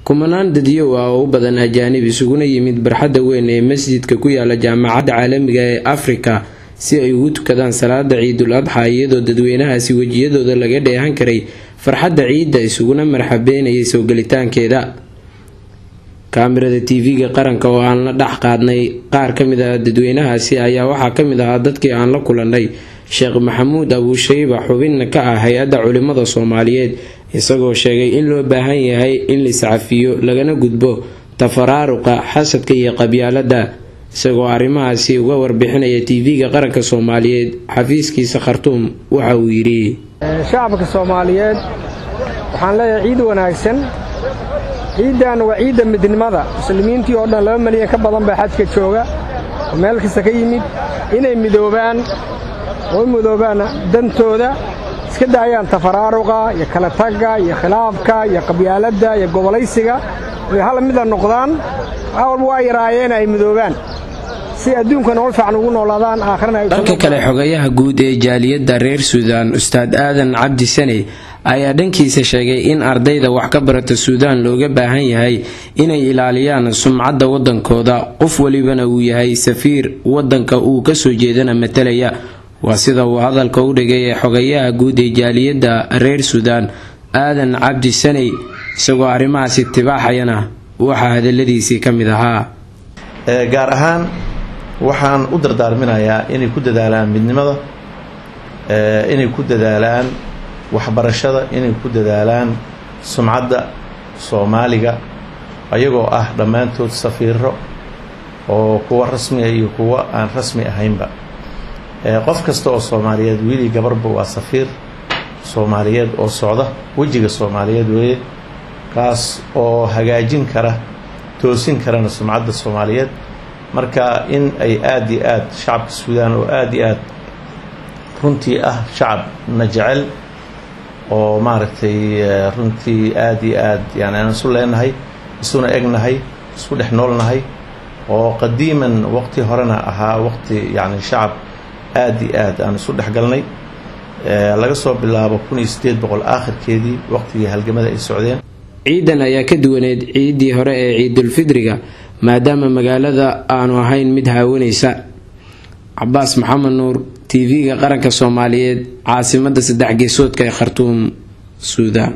kumanaan dadyo oo u badan ajaanib isuguna yimid barxadda weyn ee masjidka ku yaala jaamacadda caalamiga ee Afrika si ay ugu tukadaan salaada Ciidul Adha iyadoo dadweynahaasi wajiyadooda laga dheehan karay farxadda ciidda isuguna marxabeynayay soo galitaankeeda. kaamirada TV-ga qaranka oo aan la dhax qaadnay qaar kamid ah dadweynahaasi ayaa waxaa kamid ah dadkii aan la kulanay Sheekh Maxamuud Abu Shayba xubin ka ah hay'adda culimada Soomaaliyeed isagoo sheegay in loo baahan yahay in la iscafiyo lagana gudbo tafaraaruqa xasadka iyo qabyaalada isagoo arrimahaasi uga warbixinaya TV-ga qaranka Soomaaliyeed xafiiskiisa Khartoum waxa uu yiri shacabka Soomaaliyeed waxaan leeyahay ciid wanaagsan ciidan waa ciidda midnimada muslimiintii oo dhan 2 milyan ka badan baa xajka jooga meel kasta ka yimid inay midoobaan dantooda iska daayaan tafaraaruqa iyo kala tagga iyo khilaafka iyo qabyaalada iyo gobolaysiga ay hal mid noqdaan awal waa yaraayeen ay midoobaan si adduunka nolol fiican ugu noolaadaan aakhirna ay dhanka kale xogayaha guud ee jaaliyadda reer Suudaan Ustaad Aadan Cabdi Sane ayaa dhankiisa sheegay in ardayda wax ka barata Suudaan looga baahan yahay inay ilaaliyaan sumcadda wadankooda qof walibana uu yahay safiir wadanka uu ka soo jeedana matalaya waa sida uu hadalka u dhigay xogayaha guud ee jaaliyadda reer Suudaan Aadan Cabdi Sane isagoo arrimahaasi tibaaxayana waxa hadaladiisii kamid ahaa gaar ahaan waxaan u dardaarminayaa inay ku dadaalaan midnimada inay ku dadaalaan waxbarashada inay ku dadaalaan sumcadda Soomaaliga ayagoo ah dhamaantood safiiro oo kuwa rasmi ah iyo kuwa aan rasmi ahaynba qof kasta oo Soomaaliyeed wiili gabarba waa safiir Soomaaliyeed oo socda wajiga Soomaaliyeed weeye kaas oo hagaajin kara toosin karana sumcadda Soomaaliyeed marka in ay aad iyo aad shacabka Suudaan oo aad iyo aad runtii ah shacab najecel oo maaragtay runtii aad iyo aad yani aan isu leenahay isuna egnahay isku dhex noolnahay oo qadiiman waqti horena ahaa waqti yani shacab aad iyo aad aan isu dhex galnay laga soo bilaabo 1800 aakhirkeedii waqtigii halgamada ay socdeen. ciidan ayaa ka duwaneed ciidii hore ee Ciidul Fidriga maadaama magaalada aanu ahayn mid haawanaysa. Cabbaas Maxamed Nuur TV-ga qaranka Soomaaliyeed caasimadda 3 geesoodka ee Khartoum Suudaan.